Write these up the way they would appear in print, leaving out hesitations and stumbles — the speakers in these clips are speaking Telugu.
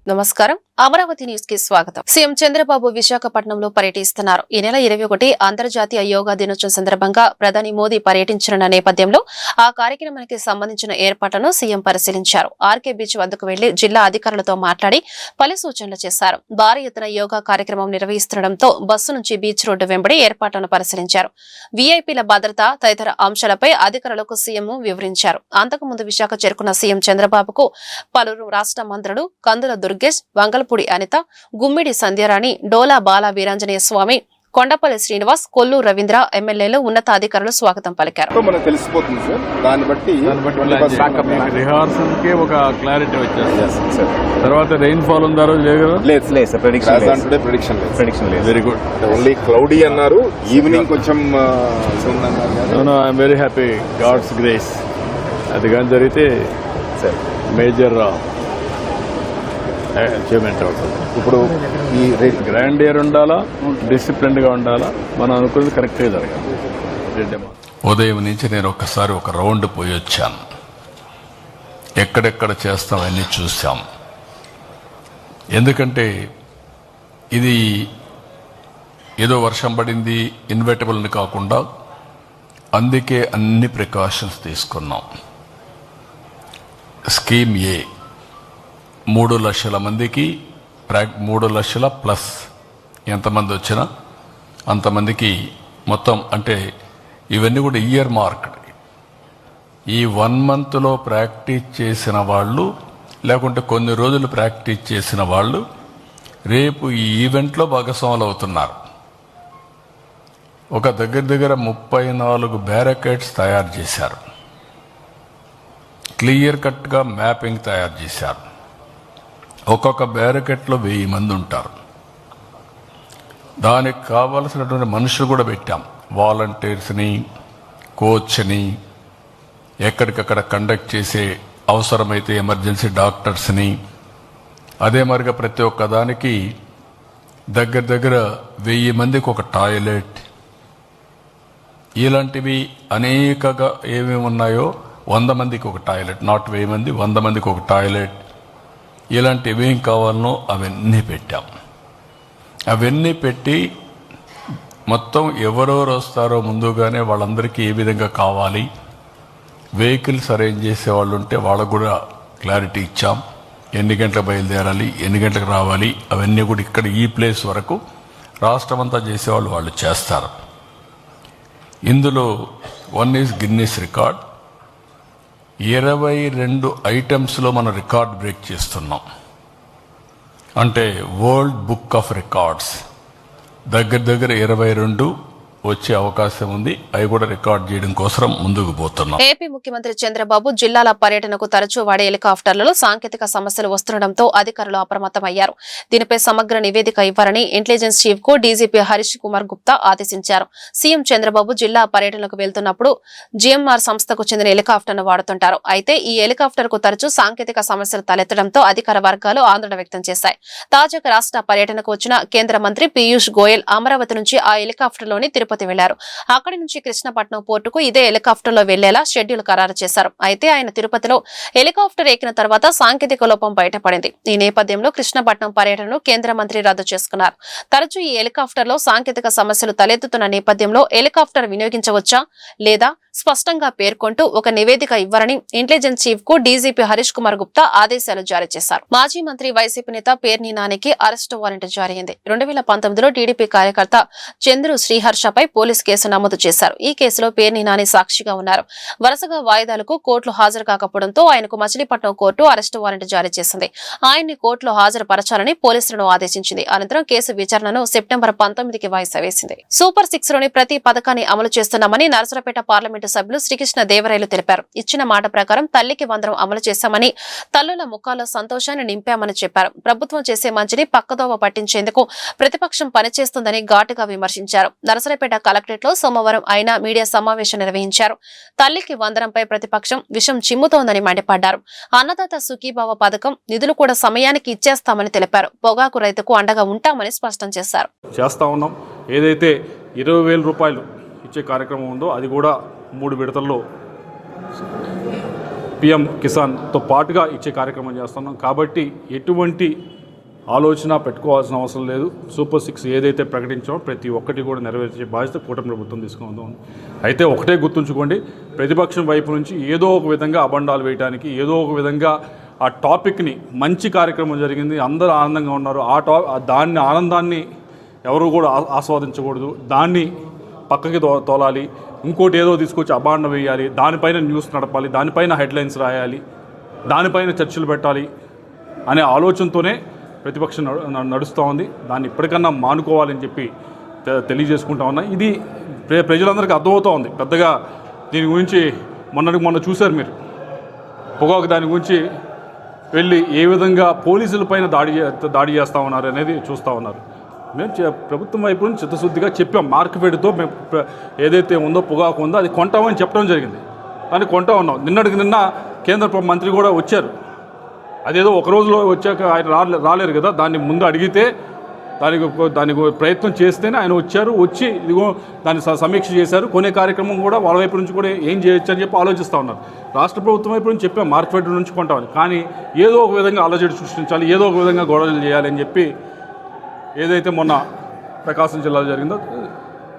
నమస్కారం. అమరావతి న్యూస్ కి స్వాగతం. సీఎం చంద్రబాబు విశాఖపట్నంలో పర్యటిస్తున్నారు. ఈ నెల 21 అంతర్జాతీయ యోగా దినోత్సవం సందర్భంగా ప్రధాని మోదీ పర్యటించనున్న నేపథ్యంలో ఆ కార్యక్రమానికి సంబంధించిన ఏర్పాట్లను సీఎం పరిశీలించారు. ఆర్కే బీచ్ వద్దకు వెళ్లి జిల్లా అధికారులతో మాట్లాడి పలు సూచనలు చేశారు. భారీ ఎత్తున యోగా కార్యక్రమం నిర్వహిస్తుండటంతో బస్సు నుంచి బీచ్ రోడ్డు వెంబడి ఏర్పాట్లను పరిశీలించారు. వీఐపీల భద్రత తదితర అంశాలపై అధికారులకు సీఎం వివరించారు. అంతకుముందు విశాఖ చేరుకున్న సీఎం చంద్రబాబుకు పలువురు రాష్ట్ర మంత్రులు కందుల దుర్గేష్, వంగలపూడి అనిత, గుమ్మిడి సంధ్యారాణి, డోలా బాల వీరాంజనేయ స్వామి, కొండపల్లి శ్రీనివాస్, కొల్లు రవీంద్ర ఎమ్మెల్యేలు ఉన్నతాధికారులు స్వాగతం పలికారు. తర్వాత రెయిన్ ఫాల్ ఉందా వెరీ గుడ్. ఓన్లీ క్లౌడీ అన్నారు, ఈవినింగ్ కొంచెం వెరీ హ్యాపీ, గాడ్స్ గ్రేస్. అది కానీ జరిగితే మేజర్ అచీవ్మెంట్ అవుతుంది. ఇప్పుడు ఈ గ్రాండ్ ఇయర్ ఉండాలా, డిసిప్లిన్ గా ఉండాలా, మనం అనుకున్నది కరెక్ట్గా జరగాలి. ఉదయం నుంచి నేను ఒక్కసారి ఒక రౌండ్ పోయి వచ్చాను. ఎక్కడెక్కడ చేస్తాం అన్నీ చూసాం. ఎందుకంటే ఇది ఏదో వర్షం పడింది ఇన్వెటబుల్ని కాకుండా అందుకే అన్ని ప్రికాషన్స్ తీసుకున్నాం. స్కీమ్ ఏ 3 లక్షల మందికి 3 లక్షల ప్లస్ ఎంతమంది వచ్చినా అంతమందికి మొత్తం, అంటే ఇవన్నీ కూడా ఇయర్ మార్క్డ్. ఈ 1 మంత్లో ప్రాక్టీస్ చేసిన వాళ్ళు, లేకుంటే కొన్ని రోజులు ప్రాక్టీస్ చేసిన వాళ్ళు రేపు ఈ ఈవెంట్లో భాగస్వాములు అవుతున్నారు. ఒక దగ్గర 34 బ్యారికేడ్స్ తయారు చేశారు. క్లియర్ కట్గా మ్యాపింగ్ తయారు చేశారు. ఒక్కొక్క బ్యారికేడ్లో 1000 మంది ఉంటారు. దానికి కావలసినటువంటి మనుషులు కూడా పెట్టాం. వాలంటీర్స్ని, కోచ్ని, ఎక్కడికక్కడ కండక్ట్ చేసే అవసరమైతే ఎమర్జెన్సీ డాక్టర్స్ని, అదే మరిగా ప్రతి ఒక్క దానికి దగ్గర 1000 మందికి ఒక టాయిలెట్, ఇలాంటివి అనేకగా ఏమేమి ఉన్నాయో 100 మందికి ఒక టాయిలెట్, నాట్ 1000 మంది, 100 మందికి ఒక టాయిలెట్, ఇలాంటి ఏమేం కావాలనో అవన్నీ పెట్టాం. అవన్నీ పెట్టి మొత్తం ఎవరెవరు వస్తారో ముందుగానే వాళ్ళందరికీ ఏ విధంగా కావాలి, వెహికల్స్ అరేంజ్ చేసేవాళ్ళు ఉంటే వాళ్ళకు కూడా క్లారిటీ ఇచ్చాం. ఎన్ని గంటలకు బయలుదేరాలి, ఎన్ని గంటలకు రావాలి, అవన్నీ కూడా ఇక్కడ ఈ ప్లేస్ వరకు రాష్ట్రమంతా చేసేవాళ్ళు వాళ్ళు చేస్తారు. ఇందులో 1 ఈజ్ గిన్నీస్ రికార్డ్. 22 ఐటమ్స్లో మనం రికార్డ్ బ్రేక్ చేస్తున్నాం. అంటే వరల్డ్ బుక్ ఆఫ్ రికార్డ్స్ దగ్గర 22 వచ్చే అవకాశం ఉంది. అవి కూడా రికార్డ్ చేయడం కోసం ముందుకు పోతున్నాం. ఏపీ ముఖ్యమంత్రి చంద్రబాబు జిల్లాల పర్యటనకు తరచూ వాడే హెలికాప్టర్లలో సాంకేతిక సమస్యలు వస్తుండటంతో అధికారులు అప్రమత్తమయ్యారు. దీనిపై సమగ్ర నివేదిక ఇవ్వాలని ఇంటెలిజెన్స్ చీఫ్ కు డీజీపీ హరీష్ కుమార్ గుప్తా ఆదేశించారు. సీఎం చంద్రబాబు జిల్లా పర్యటనకు వెళ్తున్నప్పుడు జీఎంఆర్ సంస్థకు చెందిన హెలికాప్టర్ను వాడుతుంటారు. అయితే ఈ హెలికాప్టర్ కు తరచూ సాంకేతిక సమస్యలు తలెత్తడంతో అధికార వర్గాలు ఆందోళన వ్యక్తం చేశాయి. తాజాగా రాష్ట్ర పర్యటనకు వచ్చిన కేంద్ర మంత్రి పీయూష్ గోయల్ అమరావతి నుంచి ఆ హెలికాప్టర్లోని తిరుపతి వెళ్లారు. అక్కడి నుంచి కృష్ణపట్నం పోర్టుకు ఇదే హెలికాప్టర్ లో వెళ్లేలా షెడ్యూల్ ఖరారు చేశారు. అయితే ఆయన తిరుపతిలో హెలికాప్టర్ ఎక్కిన తర్వాత సాంకేతిక లోపం బయటపడింది. ఈ నేపథ్యంలో కృష్ణపట్నం పర్యటనను కేంద్ర మంత్రి రద్దు చేసుకున్నారు. తరచూ ఈ హెలికాప్టర్ లో సాంకేతిక సమస్యలు తలెత్తుతున్న నేపథ్యంలో హెలికాప్టర్ వినియోగించవచ్చా లేదా స్పష్టంగా పేర్కొంటూ ఒక నివేదిక ఇవ్వాలని ఇంటెలిజెన్స్ చీఫ్ కు డీజీపీ హరీష్ కుమార్ గుప్తా ఆదేశాలు జారీ చేశారు. మాజీ మంత్రి వైసీపీ నేత పేర్ని నానికి అరెస్టు వారెంట్ జారీ అయింది. 2019లో టీడీపీ కార్యకర్త చంద్రు శ్రీహర్షపై పోలీసు కేసు నమోదు చేశారు. ఈ కేసులో పేర్ని నాని సాక్షిగా ఉన్నారు. వరుసగా వాయిదాలకు కోర్టులో హాజరు కాకపోవడంతో ఆయనకు మచిలీపట్నం కోర్టు అరెస్టు వారెంట్ జారీ చేసింది. ఆయన్ని కోర్టులో హాజరుపరచాలని పోలీసులను ఆదేశించింది. అనంతరం కేసు విచారణను సెప్టెంబర్ 19కి వాయిదా వేసింది. సూపర్ 6 లోని ప్రతి పథకాన్ని అమలు చేస్తున్నామని నరసరావుపేట పార్లమెంట్ సభ్యులు శ్రీకృష్ణ దేవరాయలు తెలిపారు. ఇచ్చిన మాట ప్రకారం తల్లికి వందనం అమలు చేశామని, తల్లుల ముఖాల్లో సంతోషాన్ని నింపామని చెప్పారు. ప్రభుత్వం చేసే మంచిని పక్కదోవ పట్టించేందుకు ప్రతిపక్షం పనిచేస్తుందని ఘాటుగా విమర్శించారు. నరసరావుపేట కలెక్టరేట్ లో సోమవారం ఆయన మీడియా సమావేశం నిర్వహించారు. తల్లికి వందనంపై ప్రతిపక్షం విషం చిమ్ముతోందని మండిపడ్డారు. అన్నదాత సుఖీభావ పథకం నిధులు కూడా సమయానికి ఇచ్చేస్తామని తెలిపారు. పొగాకు రైతుకు అండగా ఉంటామని స్పష్టం చేశారు. ఏదైతే 20,000 రూపాయలు ఇచ్చే కార్యక్రమం ఉందో అది కూడా 3 విడతల్లో పిఎం కిసాన్తో పాటుగా ఇచ్చే కార్యక్రమం చేస్తున్నాం. కాబట్టి ఎటువంటి ఆలోచన పెట్టుకోవాల్సిన అవసరం లేదు. సూపర్ 6 ఏదైతే ప్రకటించామో ప్రతి ఒక్కటి కూడా నెరవేర్చే బాధ్యత కూటమి ప్రభుత్వం తీసుకుందాం. అయితే ఒకటే గుర్తుంచుకోండి, ప్రతిపక్షం వైపు నుంచి ఏదో ఒక విధంగా అబండాలు వేయడానికి, ఏదో ఒక విధంగా ఆ టాపిక్ని, మంచి కార్యక్రమం జరిగింది, అందరూ ఆనందంగా ఉన్నారు, దాన్ని ఆనందాన్ని ఎవరు కూడా ఆస్వాదించకూడదు, దాన్ని పక్కకి తోలాలి, ఇంకోటి ఏదో తీసుకొచ్చి అబాండం వేయాలి, దానిపైన న్యూస్ నడపాలి, దానిపైన హెడ్లైన్స్ రాయాలి, దానిపైన చర్చలు పెట్టాలి అనే ఆలోచనతోనే ప్రతిపక్షం నడుస్తూ ఉంది. దాన్ని ఇప్పటికన్నా మానుకోవాలని చెప్పి తెలియజేసుకుంటా ఉన్నా. ఇది ప్రజలందరికీ అర్థమవుతూ ఉంది. పెద్దగా దీని గురించి మొన్న చూశారు మీరు, పొగాకు దాని గురించి వెళ్ళి ఏ విధంగా పోలీసులపైన దాడి చేస్తూ ఉన్నారు అనేది చూస్తూ ఉన్నారు. మేము ప్రభుత్వం వైపు నుంచి చిత్తశుద్ధిగా చెప్పాం, మార్కెట్తో మేము ఏదైతే ఉందో పొగాకు ఉందో అది కొంటామని చెప్పడం జరిగింది. కానీ కొంటా ఉన్నాం. నిన్న కేంద్ర మంత్రి కూడా వచ్చారు. అదేదో ఒక రోజులో వచ్చాక ఆయన రాలేరు కదా, దాన్ని ముందు అడిగితే దానికి ప్రయత్నం చేస్తేనే ఆయన వచ్చి ఇదిగో దాన్ని సమీక్ష చేశారు. కొనే కార్యక్రమం కూడా వాళ్ళ వైపు నుంచి కూడా ఏం చేయొచ్చు అని చెప్పి ఆలోచిస్తూ ఉన్నారు. రాష్ట్ర ప్రభుత్వం వైపు నుంచి చెప్పాం మార్కెట్ నుంచి కొంటామని, కానీ ఏదో ఒక విధంగా అలజడి సృష్టించాలి, ఏదో ఒక విధంగా గొడవలు చేయాలి అని చెప్పి ఏదైతే మొన్న ప్రకాశం జిల్లాలో జరిగిందో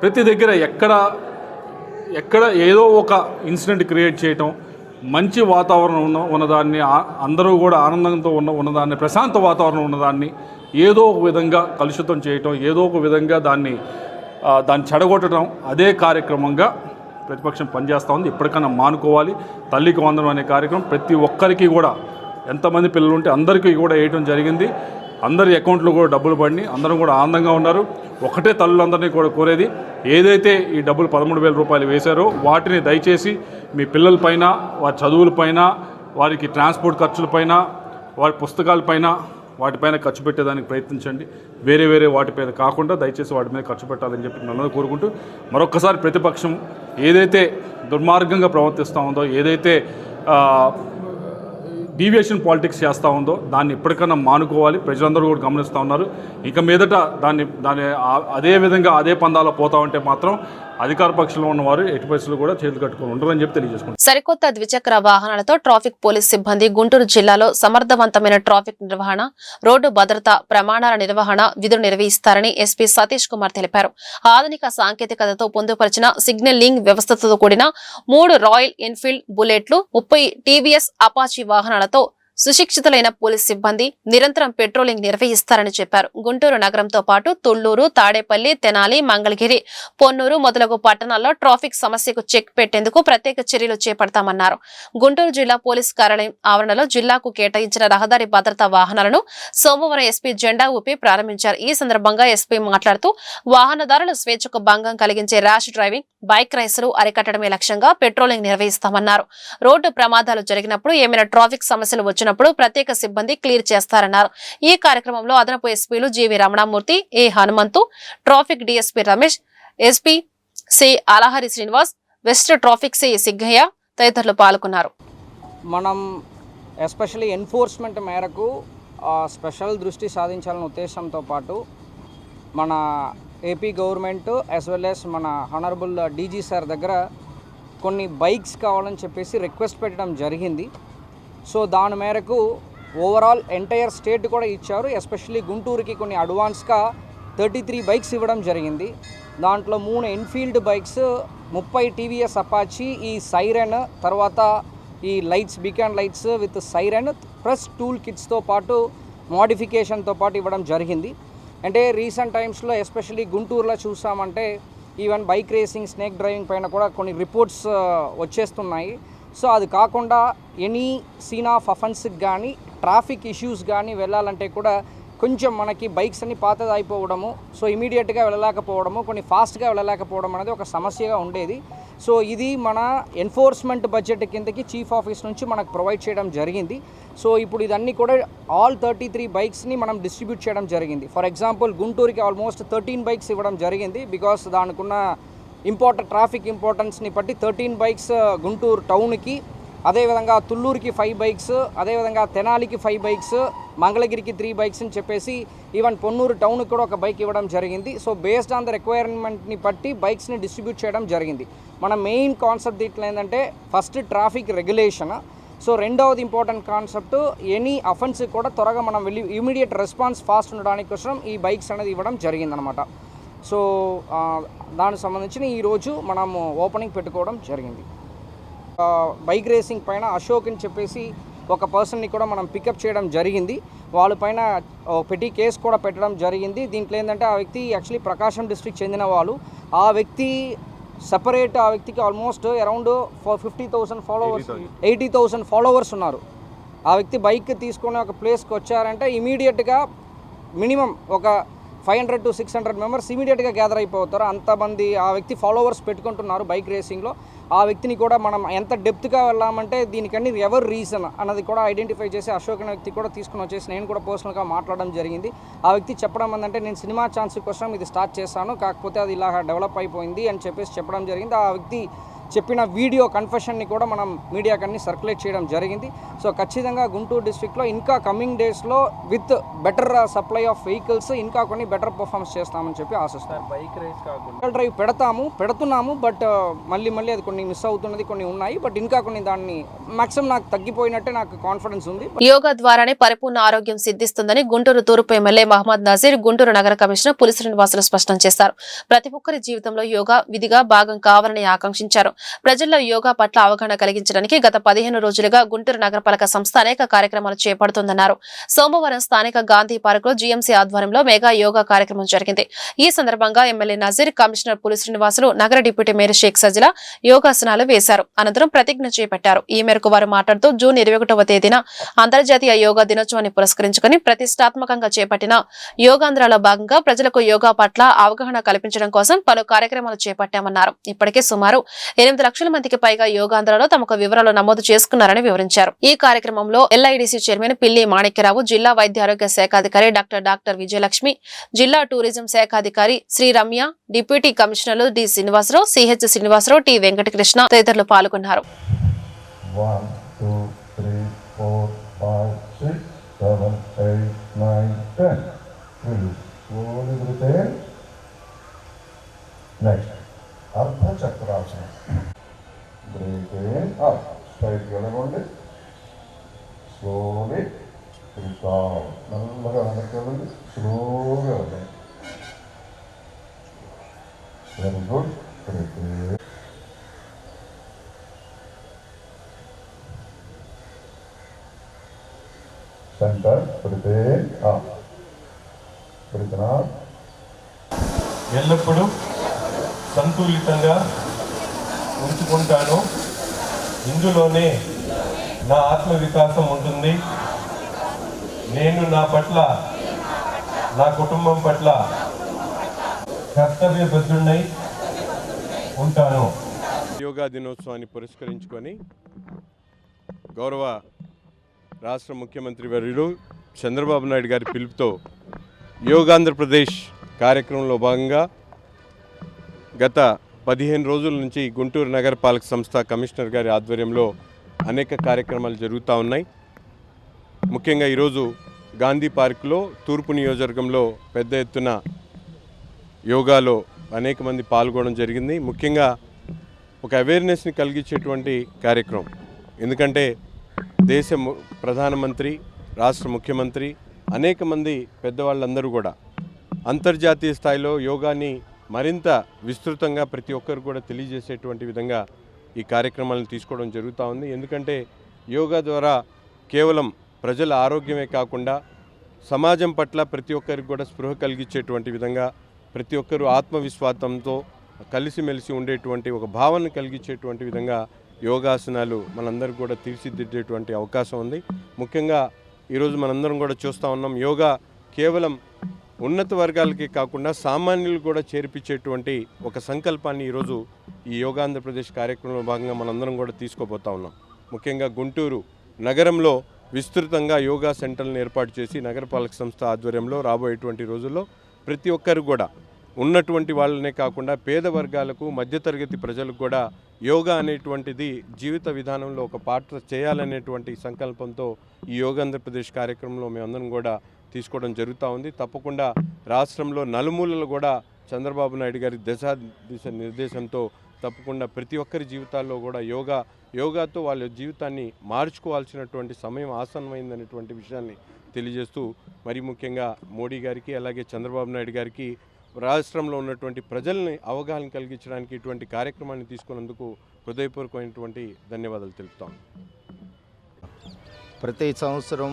ప్రతి దగ్గర ఎక్కడ ఏదో ఒక ఇన్సిడెంట్ క్రియేట్ చేయటం, మంచి వాతావరణం ఉన్నదాన్ని, అందరూ కూడా ఆనందంతో ఉన్నదాన్ని, ప్రశాంత వాతావరణం ఉన్నదాన్ని ఏదో ఒక విధంగా కలుషితం చేయటం, ఏదో ఒక విధంగా దాన్ని చెడగొట్టడం, అదే కార్యక్రమంగా ప్రతిపక్షం పనిచేస్తూ ఉంది. ఇప్పటికన్నా మానుకోవాలి. తల్లికి వందనం అనే కార్యక్రమం ప్రతి ఒక్కరికి కూడా, ఎంతమంది పిల్లలు ఉంటే అందరికీ కూడా వేయటం జరిగింది. అందరి అకౌంట్లో కూడా డబ్బులు పడి అందరం కూడా ఆనందంగా ఉన్నారు. ఒకటే తల్లులందరినీ కూడా కోరేది, ఏదైతే ఈ డబ్బులు 13,000 రూపాయలు వేశారో వాటిని దయచేసి మీ పిల్లలపైన, వారి చదువులపైన, వారికి ట్రాన్స్పోర్ట్ ఖర్చులపైన, వారి పుస్తకాలపైన, వాటిపైన ఖర్చు పెట్టేదానికి ప్రయత్నించండి. వేరే వాటిపైన కాకుండా దయచేసి వాటి మీద ఖర్చు పెట్టాలని చెప్పి నన్ను కోరుకుంటూ, మరొక్కసారి ప్రతిపక్షం ఏదైతే దుర్మార్గంగా ప్రవర్తిస్తూ ఉందో, ఏదైతే డీవియేషన్ పాలిటిక్స్ చేస్తూ ఉందో దాన్ని ఇప్పటికన్నా మానుకోవాలి. ప్రజలందరూ కూడా గమనిస్తూ ఉన్నారు. ఇక మీదట దాన్ని అదే విధంగా అదే పందాలో పోతా ఉంటే మాత్రం అధికార పక్షంలో ఉన్నవారు ఎట్టి పరిస్థితులు కూడా చేతులు కట్టుకొని ఉంటారని చెప్పి తెలియజేసుకుంటారు. సరికొత్త ద్విచక్ర వాహనాలతో ట్రాఫిక్ పోలీస్ సిబ్బంది గుంటూరు జిల్లాలో సమర్థవంతమైన ట్రాఫిక్ నిర్వహణ, రోడ్డు భద్రత ప్రమాణాల నిర్వహణ విధులు నిర్వహిస్తారని ఎస్పీ సతీష్ కుమార్ తెలిపారు. ఆధునిక సాంకేతికతతో పొందుపరిచిన సిగ్నలింగ్ వ్యవస్థతో కూడిన 3 రాయల్ ఎన్ఫీల్డ్ బుల్లెట్లు, 30 టీవీఎస్ అపాచీ వాహనాలతో సుశిక్షితులైన పోలీస్ సిబ్బంది నిరంతరం పెట్రోలింగ్ నిర్వహిస్తారని చెప్పారు. గుంటూరు నగరంతో పాటు తుళ్లూరు, తాడేపల్లి, తెనాలి, మంగళగిరి, పొన్నూరు మొదలగు పట్టణాల్లో ట్రాఫిక్ సమస్యకు చెక్ పెట్టేందుకు ప్రత్యేక చర్యలు చేపడతామన్నారు. గుంటూరు జిల్లా పోలీస్ కార్యాలయం ఆవరణలో జిల్లాకు కేటాయించిన రహదారి భద్రతా వాహనాలను సోమవారం ఎస్పీ జెండా ఊపి ప్రారంభించారు. ఈ సందర్భంగా ఎస్పీ మాట్లాడుతూ వాహనదారుల స్వేచ్ఛకు భంగం కలిగించే ర్యాష్ డ్రైవింగ్, బైక్ రైసులు అరికట్టడమే లక్ష్యంగా పెట్రోలింగ్ నిర్వహిస్తామన్నారు. రోడ్డు ప్రమాదాలు జరిగినప్పుడు ఏమైనా ట్రాఫిక్ సమస్యలు వచ్చినప్పుడు ప్రత్యేక సిబ్బంది క్లియర్ చేస్తారన్నారు. ఈ కార్యక్రమంలో అదనపు ఎస్పీలు GV Ramanamurthy, A Hanumanthu, traffic DSP Ramesh, SP C Alahari Srinivas, west traffic C Siggayya తదితరులు పాల్గొన్నారు. మనం ఎస్పెషల్లీ ఎన్ఫోర్స్మెంట్ మేరకు స్పెషల్ దృష్టి సాధించాలనే ఉద్దేశంతో పాటు మన AP government as well as మన హానరబుల్ డీజీ సార్ దగ్గర కొన్ని బైక్స్ కావాలని చెప్పేసి రిక్వెస్ట్ పెట్టడం జరిగింది. సో దాని మేరకు ఓవరాల్ ఎంటైర్ స్టేట్ కూడా ఇచ్చారు. ఎస్పెషల్లీ గుంటూరుకి కొన్ని అడ్వాన్స్గా 33 బైక్స్ ఇవ్వడం జరిగింది. దాంట్లో 3 ఎన్ఫీల్డ్ బైక్స్, 30 టీవీఎస్ అపాచీ, ఈ సైరన్, తర్వాత ఈ lights, beacon lights with siren plus tool కిట్స్తో పాటు మోడిఫికేషన్తో పాటు ఇవ్వడం జరిగింది. అంటే రీసెంట్ టైమ్స్లో ఎస్పెషల్లీ గుంటూరులో చూసామంటే even bike racing, snake driving పైన కూడా కొన్ని రిపోర్ట్స్ వచ్చేస్తున్నాయి. సో అది కాకుండా ఎనీ సీన్ ఆఫ్ అఫెన్స్కి కానీ ట్రాఫిక్ ఇష్యూస్ కానీ వెళ్ళాలంటే కూడా కొంచెం మనకి బైక్స్ అన్ని పాతది అయిపోవడము, సో ఇమీడియట్గా వెళ్ళలేకపోవడము, కొన్ని ఫాస్ట్గా వెళ్ళలేకపోవడం అనేది ఒక సమస్యగా ఉండేది. సో ఇది మన ఎన్ఫోర్స్మెంట్ బడ్జెట్ కిందకి చీఫ్ ఆఫీస్ నుంచి మనకు ప్రొవైడ్ చేయడం జరిగింది. సో ఇప్పుడు ఇదన్నీ కూడా ఆల్ 33 బైక్స్ని మనం డిస్ట్రిబ్యూట్ చేయడం జరిగింది. ఫర్ ఎగ్జాంపుల్ గుంటూరుకి ఆల్మోస్ట్ 13 బైక్స్ ఇవ్వడం జరిగింది. బికాస్ దానికున్న ట్రాఫిక్ ఇంపార్టెన్స్ని బట్టి 13 బైక్స్ గుంటూరు టౌన్కి, అదేవిధంగా తుళ్ళూరుకి 5 బైక్స్, అదేవిధంగా తెనాలికి 5 బైక్స్, మంగళగిరికి 3 బైక్స్ అని చెప్పేసి ఈవెన్ పొన్నూరు టౌన్కి కూడా ఒక బైక్ ఇవ్వడం జరిగింది. సో బేస్డ్ ఆన్ ద రిక్వైర్మెంట్ని బట్టి బైక్స్ని డిస్ట్రిబ్యూట్ చేయడం జరిగింది. మన మెయిన్ కాన్సెప్ట్ ఇట్లా ఏంటంటే ఫస్ట్ ట్రాఫిక్ రెగ్యులేషన్, సో రెండవది ఇంపార్టెంట్ కాన్సెప్ట్, ఎనీ అఫెన్స్ కూడా త్వరగా మనం వెళ్ళి ఇమీడియట్ రెస్పాన్స్ ఫాస్ట్ ఉండడానికి కోసం ఈ బైక్స్ అనేది ఇవ్వడం జరిగిందనమాట. సో దానికి సంబంధించిన ఈరోజు మనము ఓపెనింగ్ పెట్టుకోవడం జరిగింది. బైక్ రేసింగ్ పైన అశోక్ అని చెప్పేసి ఒక పర్సన్ని కూడా మనం పికప్ చేయడం జరిగింది. వాళ్ళ పైన పెట్టి కేసు కూడా పెట్టడం జరిగింది. దీంట్లో ఏంటంటే ఆ వ్యక్తి యాక్చువల్లీ ప్రకాశం డిస్ట్రిక్ట్ చెందిన వాళ్ళు. ఆ వ్యక్తి సపరేట్, ఆ వ్యక్తికి ఆల్మోస్ట్ అరౌండ్ 50,000 ఫాలోవర్స్, 80,000 ఫాలోవర్స్ ఉన్నారు. ఆ వ్యక్తి బైక్ తీసుకొని ఒక ప్లేస్కి వచ్చారంటే ఇమీడియట్గా మినిమం ఒక 500 to 600 మెంబర్స్ ఇమీడియట్గా గ్యాదర్ అయిపోతారు. అంతమంది ఆ వ్యక్తి ఫాలోవర్స్ పెట్టుకుంటున్నారు బైక్ రేసింగ్లో. ఆ వ్యక్తిని కూడా మనం ఎంత డెప్త్గా వెళ్ళామంటే దీనికన్నీ ఎవరు రీజన్ అన్నది కూడా ఐడెంటిఫై చేసి అశోక్ అనే వ్యక్తి కూడా తీసుకుని వచ్చేసి నేను కూడా పర్సనల్గా మాట్లాడడం జరిగింది. ఆ వ్యక్తి చెప్పడం ఏంటంటే నేను సినిమా ఛాన్స్ కోసం ఇది స్టార్ట్ చేశాను, కాకపోతే అది ఇలా డెవలప్ అయిపోయింది అని చెప్పడం జరిగింది. ఆ వ్యక్తి చెప్పిన వీడియో కన్ఫెషన్ని కూడా మనం మీడియాకన్నీ సర్క్యులేట్ చేయడం జరిగింది. సో ఖచ్చితంగా గుంటూరు డిస్ట్రిక్ట్లో ఇంకా కమింగ్ డేస్లో with better supply of vehicles ఇంకా కొన్ని బెటర్ పర్ఫార్మెన్స్ చేస్తామని చెప్పి ఆశిస్తాను. బైక్ రేస్ కాకుండా డ్రైవ్ పెడుతున్నాము, బట్ మళ్ళీ అది కొన్ని మిస్ అవుతున్నది, కొన్ని ఉన్నాయి. బట్ ఇంకా కొన్ని దాన్ని మ్యాక్సిమం నాకు తగ్గిపోయినట్టే నాకు కాన్ఫిడెన్స్ ఉంది. యోగా ద్వారానే పరిపూర్ణ ఆరోగ్యం సిద్ధిస్తుందని గుంటూరు తూర్పు ఎమ్మెల్యే మహమ్మద్ నజీర్ గుంటూరు నగర కమిషనర్ పులి శ్రీనివాసులు స్పష్టం చేశారు. ప్రతి ఒక్కరి జీవితంలో యోగా విధిగా భాగం కావాలని ఆకాంక్షించారు. ప్రజల్లో యోగా పట్ల అవగాహన కలిగించడానికి గత 15 రోజులుగా గుంటూరు నగరపాలక సంస్థ అనేక కార్యక్రమాలు చేపడుతోందన్నారు. సోమవారం స్థానిక గాంధీ పార్క్ లో జీఎంసీ ఆధ్వర్యంలో మెగా యోగా కార్యక్రమం జరిగింది. ఈ సందర్భంగా ఎమ్మెల్యే నజీర్, కమిషనర్ పులి శ్రీనివాసులు, నగర డిప్యూటీ మేయర్ షేక్ సజిలా యోగాసనాలు వేశారు. అనంతరం ప్రతిజ్ఞ చేపట్టారు. ఈ మేరకు వారు మాట్లాడుతూ జూన్ 21వ తేదీన అంతర్జాతీయ యోగా దినోత్సవాన్ని పురస్కరించుకుని ప్రతిష్టాత్మకంగా చేపట్టిన యోగాంధ్రాలో భాగంగా ప్రజలకు యోగా పట్ల అవగాహన కల్పించడం కోసం పలు కార్యక్రమాలు చేపట్టామన్నారు. ఇప్పటికే సుమారు 8 లక్షల మందికి పైగా యోగాంధ్రాలో తమకు వివరాలు నమోదు చేసుకున్నారని వివరించారు. ఈ కార్యక్రమంలో ఎల్ఐడిసి చైర్మన్ పిల్లి మాణిక్యరావు, జిల్లా వైద్య ఆరోగ్య శాఖాధికారి డాక్టర్ విజయలక్ష్మి, జిల్లా టూరిజం శాఖాధికారి శ్రీ రమ్య, డిప్యూటీ కమిషనర్లు D Srinivasarao, CH Srinivasarao, T Venkatakrishna తదితరులు పాల్గొన్నారు. 1, 2, 3, 4, 5, 6, 7, 8, 9, 10. Release. Slowly breathe in. Next. Ardha Chakrasana. Breathe in. Up. Straight వెళ్ళండి. Slowly. Breathe down. మెల్లగా వెనక్కి వెళ్ళండి. Slowly వెళ్ళండి. Very good. Breathe in. Center. Breathe in. Up. Breathe out. ఎల్లప్పుడూ సంతులితంగా ఉంచుకుంటాను. ఇందులోనే నా ఆత్మ వికాసం ఉంటుంది. నేను నా పట్ల, నా కుటుంబం పట్ల కర్తవ్యబద్ధుడై ఉంటాను. యోగా దినోత్సవాన్ని పురస్కరించుకొని గౌరవ రాష్ట్ర ముఖ్యమంత్రి వర్యులు చంద్రబాబు నాయుడు గారి పిలుపుతో యోగాంధ్రప్రదేశ్ కార్యక్రమంలో భాగంగా గత 15 రోజుల నుంచి గుంటూరు నగరపాలక సంస్థ కమిషనర్ గారి ఆధ్వర్యంలో అనేక కార్యక్రమాలు జరుగుతూ ఉన్నాయి. ముఖ్యంగా ఈరోజు గాంధీ పార్కులో తూర్పు నియోజకవర్గంలో పెద్ద ఎత్తున యోగాలో అనేక మంది పాల్గొనడం జరిగింది. ముఖ్యంగా ఒక అవేర్నెస్ని కలిగించేటువంటి కార్యక్రమం. ఎందుకంటే దేశ ప్రధానమంత్రి, రాష్ట్ర ముఖ్యమంత్రి, అనేక మంది పెద్దవాళ్ళందరూ కూడా అంతర్జాతీయ స్థాయిలో యోగాని మరింత విస్తృతంగా ప్రతి ఒక్కరు కూడా తెలియజేసేటువంటి విధంగా ఈ కార్యక్రమాలను తీసుకోవడం జరుగుతూ ఉంది. ఎందుకంటే యోగా ద్వారా కేవలం ప్రజల ఆరోగ్యమే కాకుండా సమాజం పట్ల ప్రతి ఒక్కరికి కూడా స్పృహ కలిగించేటువంటి విధంగా, ప్రతి ఒక్కరూ ఆత్మవిశ్వాసంతో కలిసిమెలిసి ఉండేటువంటి ఒక భావన కలిగించేటువంటి విధంగా యోగాసనాలు మనందరికీ కూడా తీర్చిదిద్దేటువంటి అవకాశం ఉంది. ముఖ్యంగా ఈరోజు మనందరం కూడా చూస్తూ ఉన్నాం, యోగా కేవలం ఉన్నత వర్గాలకే కాకుండా సామాన్యులు కూడా చేర్పించేటువంటి ఒక సంకల్పాన్ని ఈరోజు ఈ యోగాంధ్రప్రదేశ్ కార్యక్రమంలో భాగంగా మనందరం కూడా తీసుకోబోతా ఉన్నాం. ముఖ్యంగా గుంటూరు నగరంలో విస్తృతంగా యోగా సెంటర్లను ఏర్పాటు చేసి నగరపాలక సంస్థ ఆధ్వర్యంలో రాబోయేటువంటి రోజుల్లో ప్రతి ఒక్కరు కూడా ఉన్నటువంటి వాళ్ళనే కాకుండా పేద వర్గాలకు, మధ్యతరగతి ప్రజలకు కూడా యోగా అనేటువంటిది జీవిత విధానంలో ఒక పాత్ర చేయాలనేటువంటి సంకల్పంతో ఈ యోగాంధ్రప్రదేశ్ కార్యక్రమంలో మేమందరం కూడా తీసుకోవడం జరుగుతూ ఉంది. తప్పకుండా రాష్ట్రంలో నలుమూలలు కూడా చంద్రబాబు నాయుడు గారి దిశ నిర్దేశంతో తప్పకుండా ప్రతి ఒక్కరి జీవితాల్లో కూడా యోగా యోగాతో వాళ్ళ జీవితాన్ని మార్చుకోవాల్సినటువంటి సమయం ఆసన్నమైందనేటువంటి విషయాన్ని తెలియజేస్తూ మరి ముఖ్యంగా మోడీ గారికి అలాగే చంద్రబాబు నాయుడు గారికి రాష్ట్రంలో ఉన్నటువంటి ప్రజల్ని అవగాహన కలిగించడానికి ఇటువంటి కార్యక్రమాన్ని తీసుకున్నందుకు హృదయపూర్వకమైనటువంటి ధన్యవాదాలు తెలుపుతాం. ప్రతి సంవత్సరం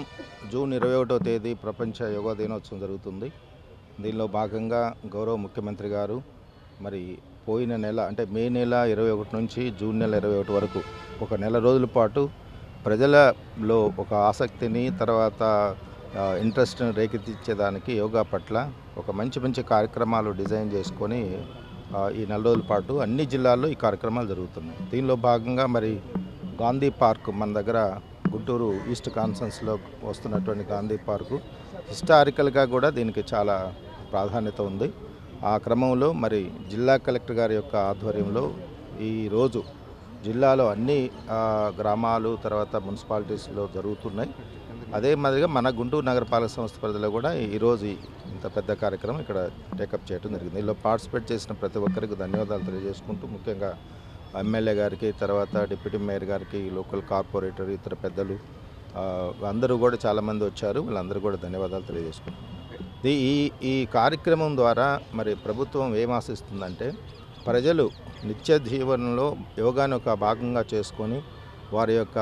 జూన్ 21వ తేదీ ప్రపంచ యోగా దినోత్సవం జరుగుతుంది. దీనిలో భాగంగా గౌరవ ముఖ్యమంత్రి గారు మరి పోయిన నెల అంటే మే నెల 21 నుంచి జూన్ నెల 21 వరకు ఒక నెల రోజుల పాటు ప్రజలలో ఒక ఆసక్తిని తర్వాత ఇంట్రెస్ట్ని రేకెత్తించేదానికి యోగా పట్ల ఒక మంచి కార్యక్రమాలు డిజైన్ చేసుకొని ఈ నెల రోజుల పాటు అన్ని జిల్లాల్లో ఈ కార్యక్రమాలు జరుగుతున్నాయి. దీనిలో భాగంగా మరి గాంధీ పార్క్ మన దగ్గర గుంటూరు ఈస్ట్ కాన్ఫరెన్స్లో వస్తున్నటువంటి గాంధీ పార్కు హిస్టారికల్గా కూడా దీనికి చాలా ప్రాధాన్యత ఉంది. ఆ క్రమంలో మరి జిల్లా కలెక్టర్ గారి యొక్క ఆధ్వర్యంలో ఈరోజు జిల్లాలో అన్ని గ్రామాలు తర్వాత మున్సిపాలిటీస్లో జరుగుతున్నాయి. అదే మాదిరిగా మన గుంటూరు నగరపాలక సంస్థ పరిధిలో కూడా ఈరోజు ఇంత పెద్ద కార్యక్రమం ఇక్కడ టేకప్ చేయడం జరిగింది. ఇందులో పార్టిసిపేట్ చేసిన ప్రతి ఒక్కరికి ధన్యవాదాలు తెలియజేసుకుంటూ ముఖ్యంగా ఎమ్మెల్యే గారికి తర్వాత డిప్యూటీ మేయర్ గారికి లోకల్ కార్పొరేటర్ ఇతర పెద్దలు అందరూ కూడా చాలామంది వచ్చారు. వీళ్ళందరూ కూడా ధన్యవాదాలు తెలియజేసుకుంటున్నాం. ఈ కార్యక్రమం ద్వారా మరి ప్రభుత్వం ఏం ఆశిస్తుందంటే ప్రజలు నిత్య జీవనంలో యోగాను ఒక భాగంగా చేసుకొని వారి యొక్క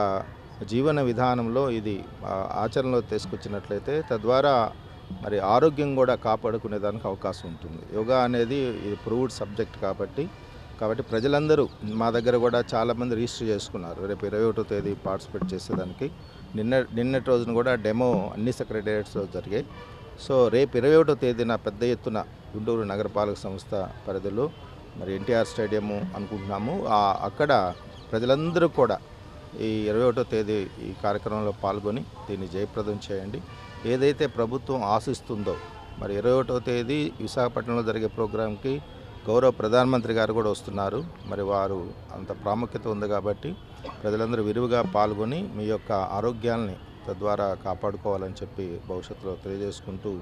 జీవన విధానంలో ఇది ఆచరణలో తీసుకొచ్చినట్లయితే తద్వారా మరి ఆరోగ్యం కూడా కాపాడుకునే దానికి అవకాశం ఉంటుంది. యోగా అనేది ఇది ప్రూవ్డ్ సబ్జెక్ట్ కాబట్టి ప్రజలందరూ మా దగ్గర కూడా చాలామంది రిజిస్టర్ చేసుకున్నారు. రేపు 21వ తేదీ పార్టిసిపేట్ చేసేదానికి నిన్నటి రోజున కూడా డెమో అన్ని సెక్రటేరియట్స్లో జరిగాయి. సో రేపు 21వ తేదీన పెద్ద ఎత్తున గుంటూరు నగరపాలక సంస్థ పరిధిలో మరి ఎన్టీఆర్ స్టేడియము అనుకుంటున్నాము. అక్కడ ప్రజలందరూ కూడా ఈ 21వ తేదీ ఈ కార్యక్రమంలో పాల్గొని దీన్ని జయప్రదం చేయండి. ఏదైతే ప్రభుత్వం ఆశిస్తుందో మరి 21వ తేదీ విశాఖపట్నంలో జరిగే ప్రోగ్రాంకి గౌరవ ప్రధానమంత్రి గారు కూడా వస్తున్నారు. మరి వారు అంత ప్రాముఖ్యత ఉంది కాబట్టి ప్రజలందరూ విరివిగా పాల్గొని మీ యొక్క ఆరోగ్యాల్ని తద్వారా కాపాడుకోవాలని చెప్పి భవిష్యత్తులో తెలియజేసుకుంటూ